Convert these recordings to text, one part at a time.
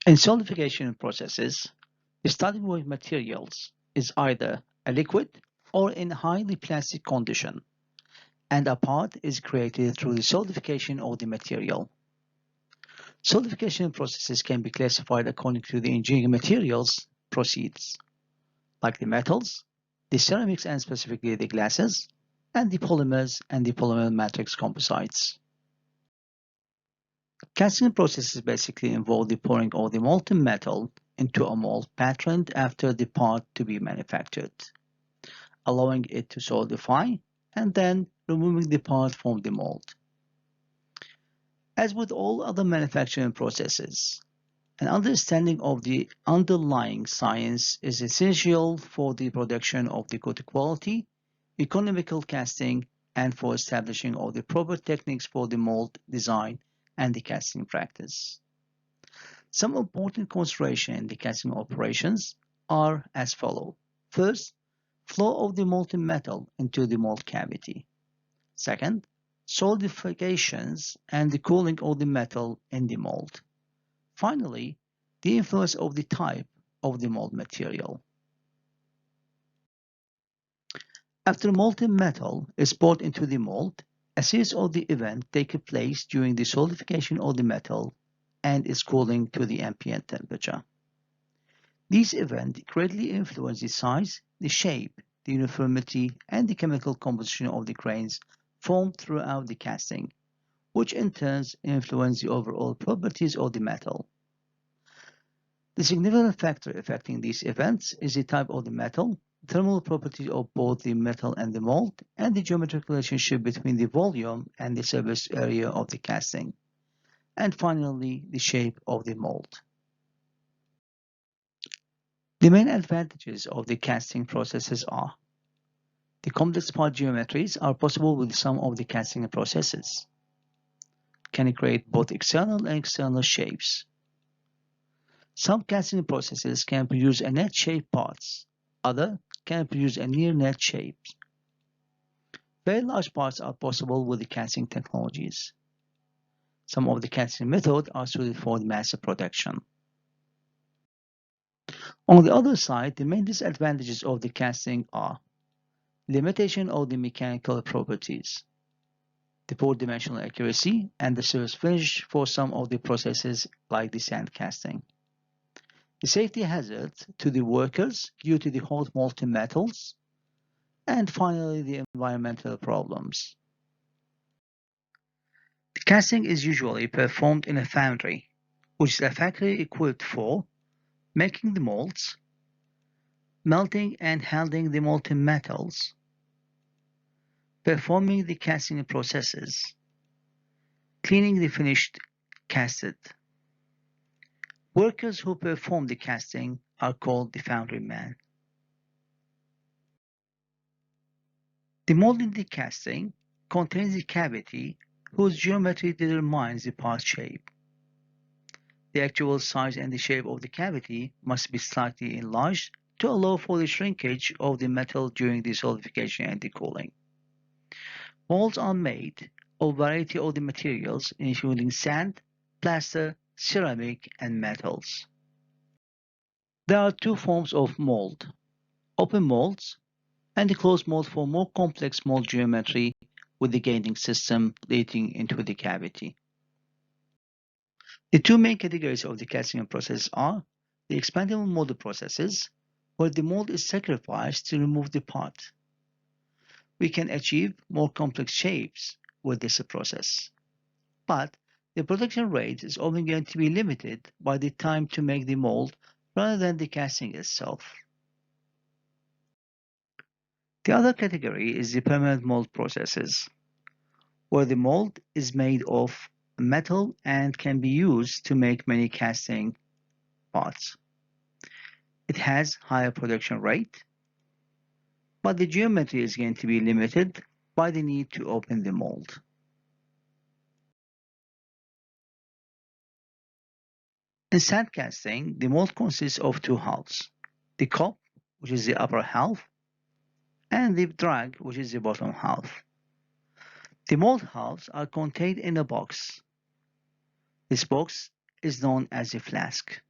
In solidification processes, the starting point materials is either a liquid or in highly plastic condition, and a part is created through the solidification of the material. Solidification processes can be classified according to the engineering materials proceeds, like the metals, the ceramics and specifically the glasses, and the polymers and the polymer matrix composites. Casting processes basically involve the pouring of the molten metal into a mold patterned after the part to be manufactured, allowing it to solidify and then removing the part from the mold. As with all other manufacturing processes, an understanding of the underlying science is essential for the production of the good quality, economical casting, and for establishing all the proper techniques for the mold design and the casting practice. Some important considerations in the casting operations are as follows. First, flow of the molten metal into the mold cavity. Second, solidifications and the cooling of the metal in the mold. Finally, the influence of the type of the mold material. After molten metal is poured into the mold, a series of the events take place during the solidification of the metal and its cooling to the ambient temperature. These events greatly influence the size, the shape, the uniformity, and the chemical composition of the grains formed throughout the casting, which in turn influence the overall properties of the metal. The significant factor affecting these events is the type of the metal, thermal properties of both the metal and the mold, and the geometric relationship between the volume and the surface area of the casting, and finally, the shape of the mold. The main advantages of the casting processes are the complex part geometries are possible with some of the casting processes, can create both external and external shapes. Some casting processes can produce a net shape parts, others can produce a near net shape. Very large parts are possible with the casting technologies. Some of the casting methods are suited for the mass production. On the other side, the main disadvantages of the casting are limitation of the mechanical properties, the poor dimensional accuracy, and the surface finish for some of the processes like the sand casting. The safety hazards to the workers due to the hot molten metals, and finally the environmental problems. The casting is usually performed in a foundry, which is a factory equipped for making the molds, melting and handling the molten metals, performing the casting processes, cleaning the finished casted. Workers who perform the casting are called the foundryman. The mold in the casting contains a cavity whose geometry determines the part shape. The actual size and the shape of the cavity must be slightly enlarged to allow for the shrinkage of the metal during the solidification and the cooling. Molds are made of a variety of the materials including sand, plaster, ceramic, and metals. There are two forms of mold, open molds and the closed mold for more complex mold geometry with the gating system leading into the cavity. The two main categories of the casting process are the expandable mold processes, where the mold is sacrificed to remove the part. We can achieve more complex shapes with this process, but the production rate is often going to be limited by the time to make the mold rather than the casting itself. The other category is the permanent mold processes, where the mold is made of metal and can be used to make many casting parts. It has higher production rate, but the geometry is going to be limited by the need to open the mold. In sand casting, the mold consists of two halves, the cup, which is the upper half, and the drag, which is the bottom half. The mold halves are contained in a box. This box is known as a flask.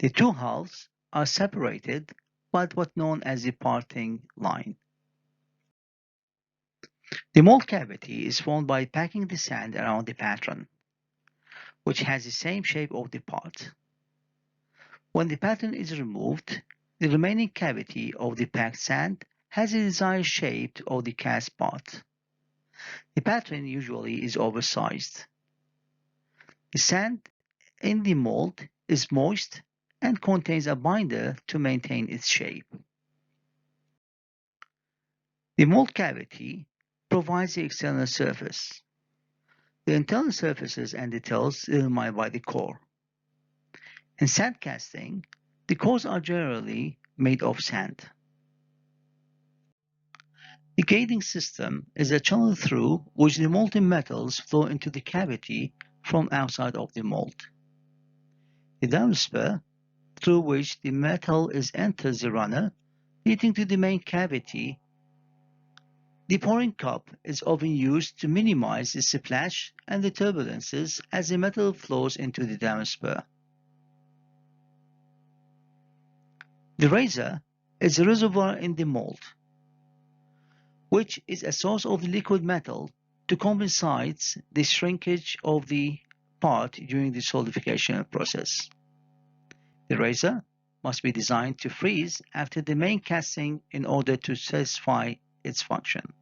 The two halves are separated by what's known as the parting line. The mold cavity is formed by packing the sand around the pattern, which has the same shape of the part. When the pattern is removed, the remaining cavity of the packed sand has the desired shape of the cast part. The pattern usually is oversized. The sand in the mold is moist and contains a binder to maintain its shape. The mold cavity provides the external surface. The internal surfaces and details determined by the core. In sand casting, the cores are generally made of sand. The gating system is a channel through which the molten metals flow into the cavity from outside of the mold. The downspur, through which the metal enters the runner, leading to the main cavity. The pouring cup is often used to minimize the splash and the turbulences as the metal flows into the downspur. The riser is a reservoir in the mold, which is a source of liquid metal to compensate the shrinkage of the part during the solidification process. The riser must be designed to freeze after the main casting in order to satisfy its function.